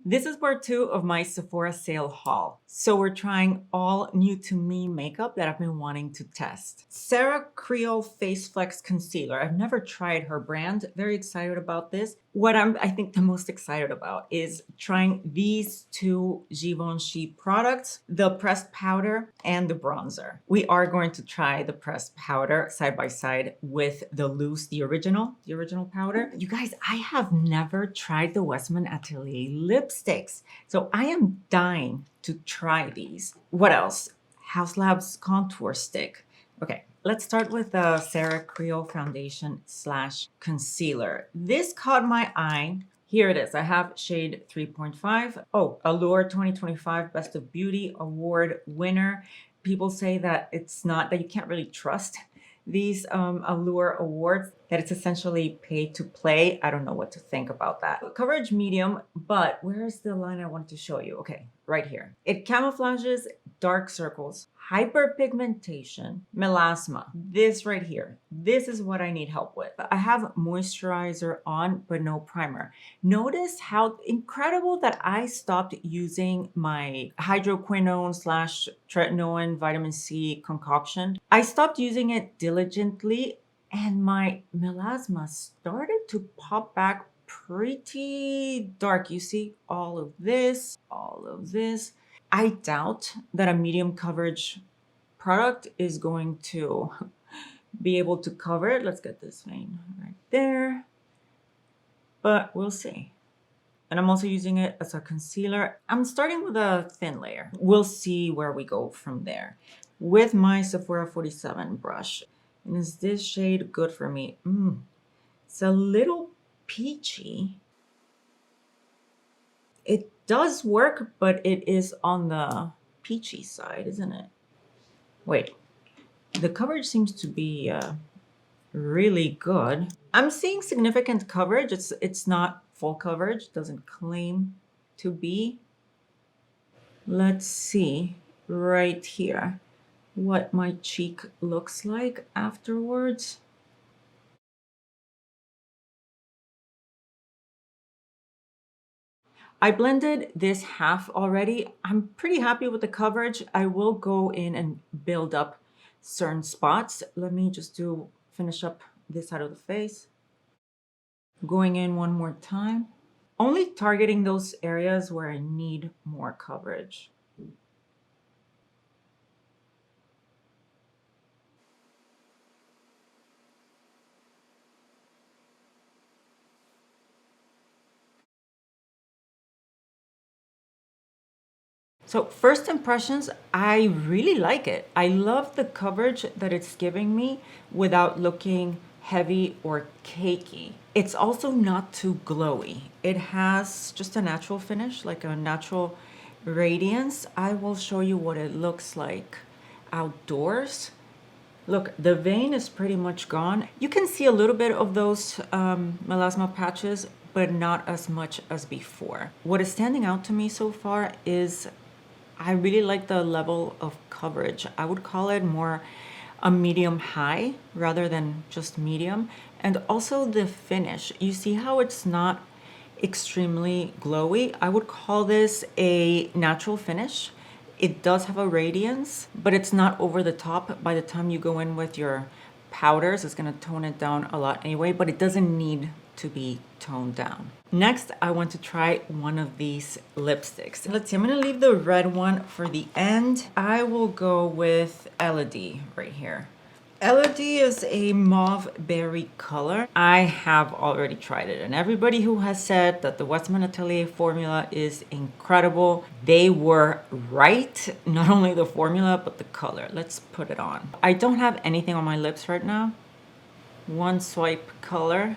This is part 2 of my Sephora sale haul. So we're trying all new to me makeup that I've been wanting to test. Sarah Creal Face Flex Concealer. I've never tried her brand. Very excited about this. What I think the most excited about is trying these two Givenchy products, the pressed powder and the bronzer. We are going to try the pressed powder side by side with the loose, the original powder. You guys, I have never tried the Westman Atelier lipsticks. So I am dying to try these. What else? Haus Labs contour stick. Okay, let's start with the Sarah Creal foundation slash concealer. This caught my eye. Here it is. I have shade 3.5. Oh, Allure 2025 Best of Beauty Award winner. People say that it's not, that you can't really trust these Allure awards, that it's essentially pay to play. I don't know what to think about that. Coverage medium, but where's the line I want to show you? Okay, right here. It camouflages dark circles, hyperpigmentation, melasma. This right here. This is what I need help with. I have moisturizer on, but no primer. Notice how incredible that I stopped using my hydroquinone slash tretinoin vitamin C concoction. I stopped using it diligently and my melasma started to pop back pretty dark. You see all of this, all of this. I doubt that a medium coverage product is going to be able to cover it. Let's get this vein right there. But we'll see. And I'm also using it as a concealer. I'm starting with a thin layer. We'll see where we go from there. With my Sephora 47 brush. And is this shade good for me? It's a little peachy. It does work, but it is on the peachy side, isn't it? Wait, the coverage seems to be really good. I'm seeing significant coverage. It's not full coverage, doesn't claim to be. Let's see right here what my cheek looks like afterwards. I blended this half already. I'm pretty happy with the coverage. I will go in and build up certain spots. Let me just finish up this side of the face. Going in one more time. Only targeting those areas where I need more coverage. So first impressions, I really like it. I love the coverage that it's giving me without looking heavy or cakey. It's also not too glowy. It has just a natural finish, like a natural radiance. I will show you what it looks like outdoors. Look, the vein is pretty much gone. You can see a little bit of those melasma patches, but not as much as before. What is standing out to me so far is I really like the level of coverage. I would call it more a medium high rather than just medium. And also the finish. You see how it's not extremely glowy? I would call this a natural finish. It does have a radiance, but it's not over the top. By the time you go in with your powders, it's gonna tone it down a lot anyway, but it doesn't need to be toned down. Next, I want to try one of these lipsticks. Let's see, I'm gonna leave the red one for the end. I will go with Elodie right here. Elodie is a mauve berry color. I have already tried it, and everybody who has said that the Westman Atelier formula is incredible, they were right. Not only the formula, but the color. Let's put it on. I don't have anything on my lips right now. One swipe color.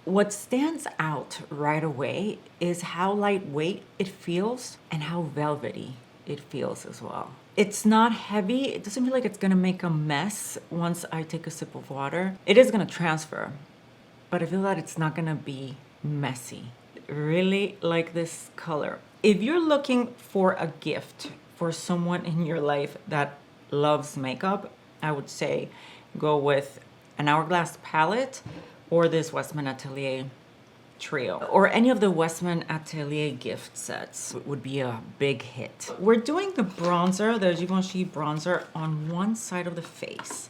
What stands out right away is how lightweight it feels and how velvety it feels as well. It's not heavy. It doesn't feel like it's gonna make a mess once I take a sip of water. It is gonna transfer, but I feel that it's not gonna be messy. Really like this color. If you're looking for a gift for someone in your life that loves makeup, I would say go with an Hourglass palette or this Westman Atelier trio, or any of the Westman Atelier gift sets would be a big hit. We're doing the bronzer, the Givenchy bronzer, on one side of the face.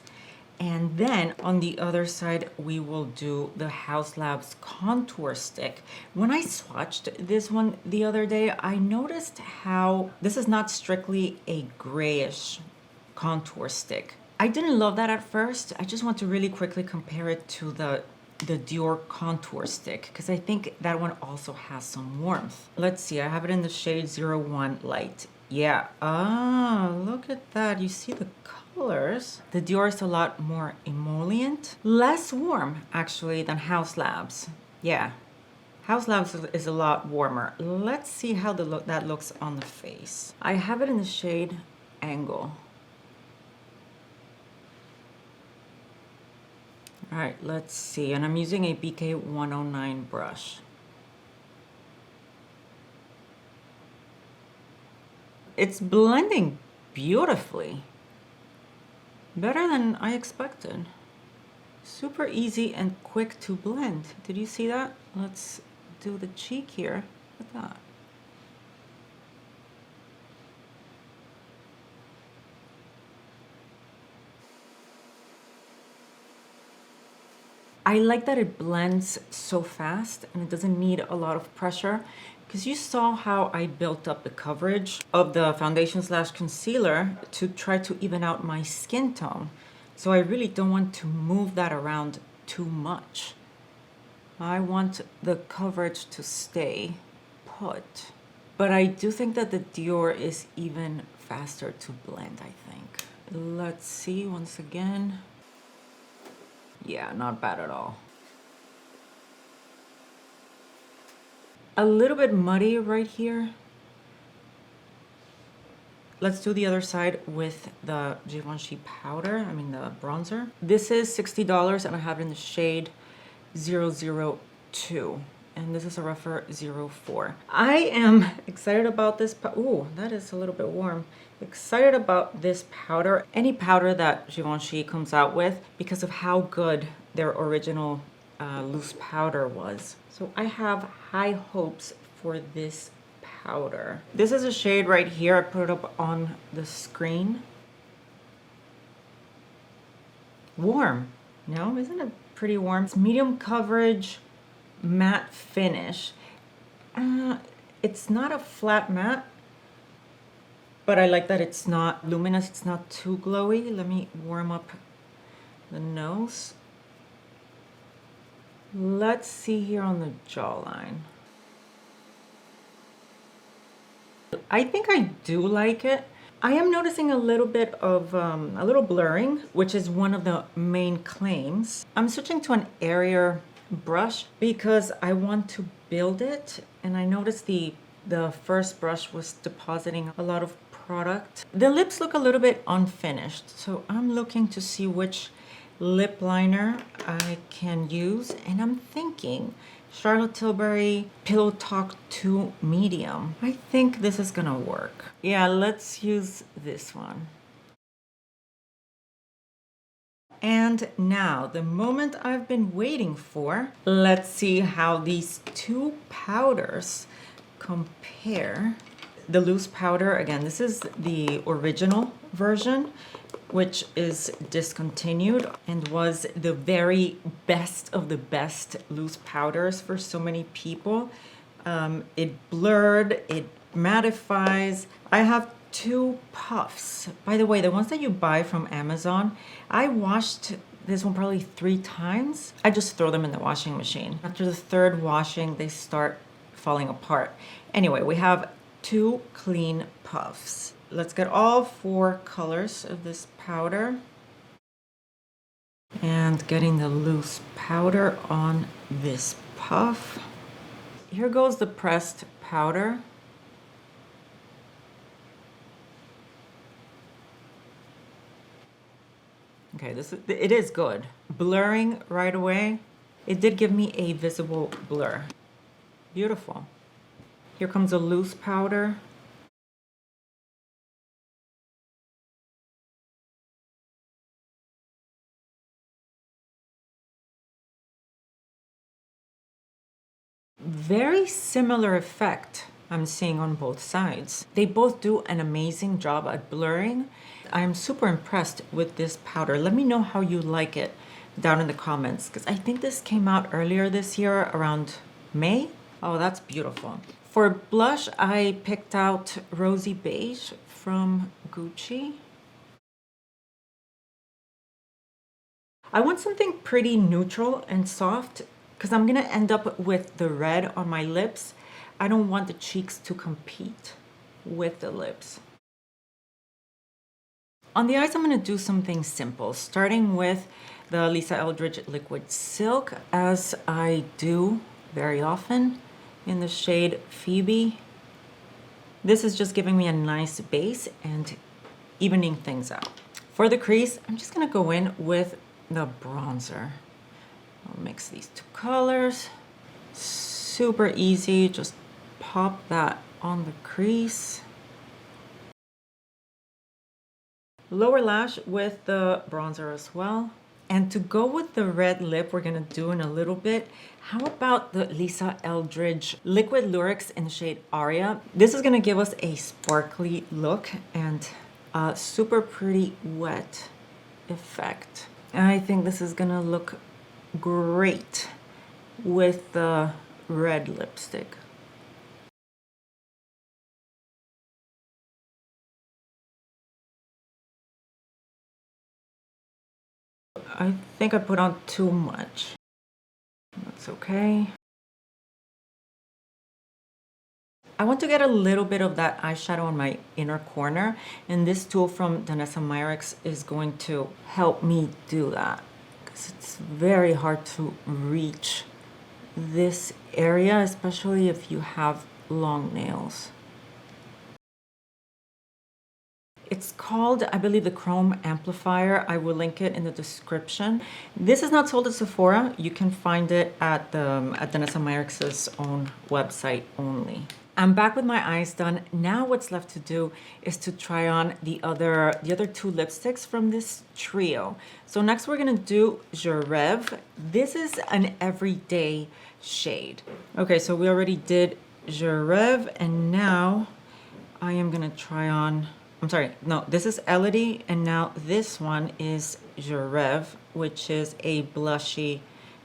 And then on the other side, we will do the Haus Labs contour stick. When I swatched this one the other day, I noticed how this is not strictly a grayish contour stick. I didn't love that at first. I just want to really quickly compare it to the Dior contour stick, because I think that one also has some warmth. Let's see, I have it in the shade 01 light. Yeah, look at that. You see the colors. The Dior is a lot more emollient, less warm actually than Haus Labs. Yeah, Haus Labs is a lot warmer. Let's see how that looks on the face. I have it in the shade Angle. All right, let's see. And I'm using a BK 109 brush. It's blending beautifully. Better than I expected. Super easy and quick to blend. Did you see that? Let's do the cheek here. Look at that. I like that it blends so fast and it doesn't need a lot of pressure, because you saw how I built up the coverage of the foundation slash concealer to try to even out my skin tone. So I really don't want to move that around too much. I want the coverage to stay put. But I do think that the Dior is even faster to blend, I think. Let's see once again. Yeah, not bad at all. A little bit muddy right here. Let's do the other side with the Givenchy powder, the bronzer. This is $60 and I have it in the shade 002. And this is a rougher 04. I am excited about this. Ooh, that is a little bit warm. Excited about this powder. Any powder that Givenchy comes out with, because of how good their original loose powder was. So I have high hopes for this powder. This is a shade right here. I put it up on the screen. Warm. No, isn't it pretty warm? It's medium coverage, matte finish. It's not a flat matte, but I like that it's not luminous, it's not too glowy. Let me warm up the nose. Let's see here on the jawline. I think I do like it. I am noticing a little bit of a little blurring, which is one of the main claims. I'm switching to an airier brush because I want to build it, and I noticed the first brush was depositing a lot of product. The lips look a little bit unfinished, so I'm looking to see which lip liner I can use, and I'm thinking Charlotte Tilbury Pillow Talk 2 Medium. I think this is gonna work. Yeah, let's use this one. And now, the moment I've been waiting for. Let's see how these two powders compare. The loose powder, again, this is the original version, which is discontinued and was the very best of the best loose powders for so many people. It blurred, it mattifies. I have two puffs. By the way, the ones that you buy from Amazon, I washed this one probably 3 times. I just throw them in the washing machine. After the third washing, they start falling apart. Anyway, we have 2 clean puffs. Let's get all 4 colors of this powder. And getting the loose powder on this puff. Here goes the pressed powder. Okay, it is good. Blurring right away. It did give me a visible blur. Beautiful. Here comes a loose powder. very similar effect I'm seeing on both sides. They both do an amazing job at blurring. I'm super impressed with this powder. Let me know how you like it down in the comments, because I think this came out earlier this year around May. Oh, that's beautiful. For blush, I picked out Rosy Beige from Gucci. I want something pretty neutral and soft because I'm gonna end up with the red on my lips. I don't want the cheeks to compete with the lips. On the eyes, I'm gonna do something simple, starting with the Lisa Eldridge Liquid Silk, as I do very often, in the shade Phoebe. This is just giving me a nice base and evening things out. For the crease, I'm just gonna go in with the bronzer. I'll mix these two colors. Super easy, just pop that on the crease. Lower lash with the bronzer as well. And to go with the red lip we're gonna do in a little bit, how about the Lisa Eldridge Liquid Lurex in the shade Aria? This is gonna give us a sparkly look and a super pretty wet effect. I think this is gonna look great with the red lipstick. I think I put on too much. That's okay. I want to get a little bit of that eyeshadow on my inner corner, and this tool from Danessa Myricks is going to help me do that, because it's very hard to reach this area, especially if you have long nails. It's called, I believe, the Chrome Amplifier. I will link it in the description. This is not sold at Sephora. You can find it at Danessa Myricks' own website only. I'm back with my eyes done. Now what's left to do is to try on the other two lipsticks from this trio. So next we're gonna do Je Reve. This is an everyday shade. Okay, so we already did Je Reve, and now I am gonna try on, I'm sorry, no, this is Elodie, and now this one is Je Reve, which is a blushy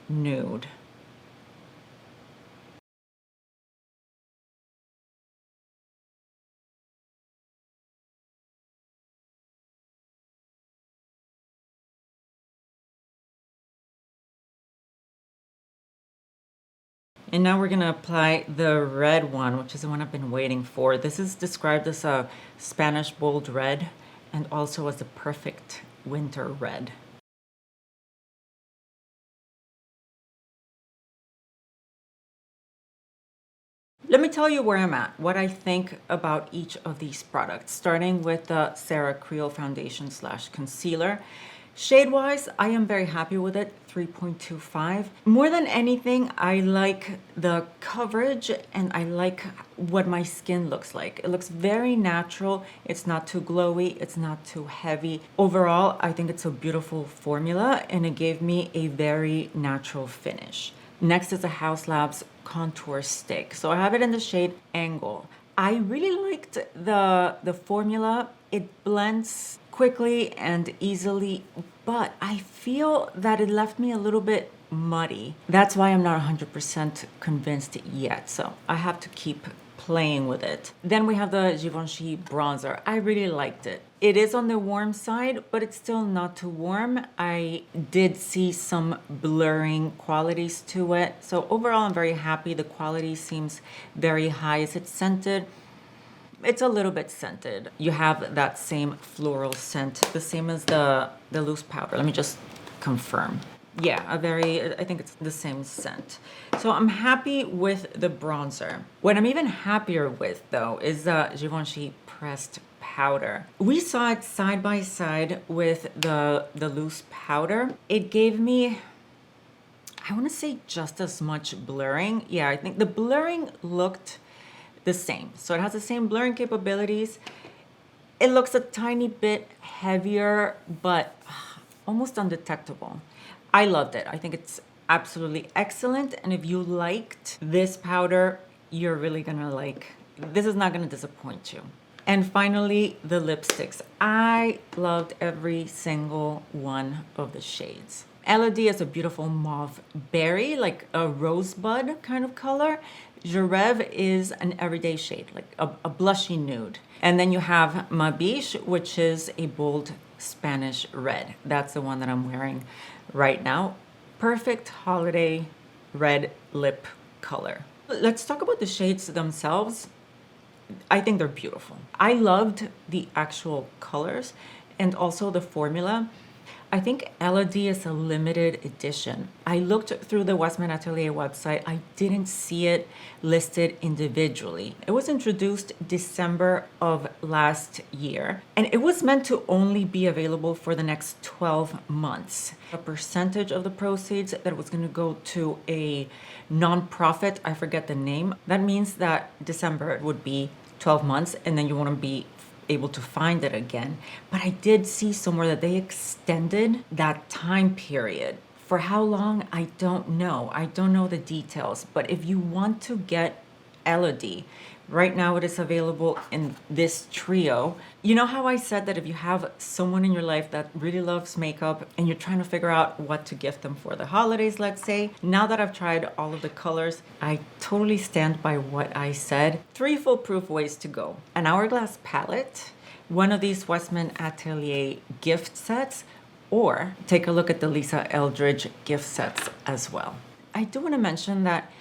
nude. And now we're gonna apply the red one, which is the one I've been waiting for. This is described as a Spanish bold red and also as a perfect winter red. Let me tell you where I'm at, what I think about each of these products, starting with the Sarah Creal Foundation / Concealer. Shade-wise, I am very happy with it, 3.25. More than anything, I like the coverage and I like what my skin looks like. It looks very natural. It's not too glowy. It's not too heavy. Overall, I think it's a beautiful formula and it gave me a very natural finish. Next is a Haus Labs contour stick. So I have it in the shade Angle. I really liked the formula. It blends quickly and easily, but I feel that it left me a little bit muddy. That's why I'm not 100% convinced yet. So I have to keep playing with it. Then we have the Givenchy bronzer. I really liked it. It is on the warm side, but it's still not too warm. I did see some blurring qualities to it. So overall, I'm very happy. The quality seems very high. Is it scented? It's a little bit scented. You have that same floral scent, the same as the loose powder. Let me just confirm. Yeah, I think it's the same scent. So I'm happy with the bronzer. What I'm even happier with, though, is the Givenchy pressed powder. We saw it side by side with the loose powder. It gave me, I want to say, just as much blurring. Yeah, I think the blurring looked the same. So it has the same blurring capabilities. It looks a tiny bit heavier, but almost undetectable. I loved it. I think it's absolutely excellent. And if you liked this powder, you're really gonna like, this is not gonna disappoint you. And finally, the lipsticks. I loved every single one of the shades. Elodie is a beautiful mauve berry, like a rosebud kind of color. Je Reve is an everyday shade, like a blushy nude. And then you have Ma Biche, which is a bold Spanish red. That's the one that I'm wearing right now. Perfect holiday red lip color. Let's talk about the shades themselves. I think they're beautiful. I loved the actual colors and also the formula. I think Elodie is a limited edition. I looked through the Westman Atelier website. I didn't see it listed individually. It was introduced December of last year, and it was meant to only be available for the next 12 months. A percentage of the proceeds that was going to go to a nonprofit, I forget the name. That means that December would be 12 months, and then you want to be able to find it again. But I did see somewhere that they extended that time period. For how long, I don't know. I don't know the details. But if you want to get Elodie, right now it is available in this trio. You know how I said that if you have someone in your life that really loves makeup and you're trying to figure out what to gift them for the holidays, let's say, now that I've tried all of the colors, I totally stand by what I said. 3 foolproof ways to go. An hourglass palette, one of these Westman Atelier gift sets, or take a look at the Lisa Eldridge gift sets as well. I do want to mention that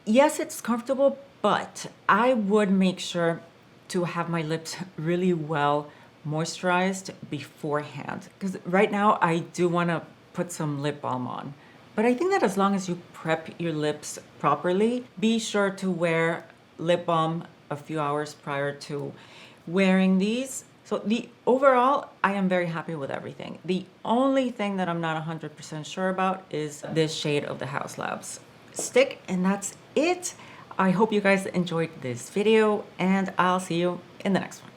yes, it's comfortable, but I would make sure to have my lips really well moisturized beforehand. Because right now I do want to put some lip balm on. But I think that as long as you prep your lips properly, be sure to wear lip balm a few hours prior to wearing these. So overall, I am very happy with everything. The only thing that I'm not 100% sure about is this shade of the Haus Labs stick, and that's it. I hope you guys enjoyed this video, and I'll see you in the next one.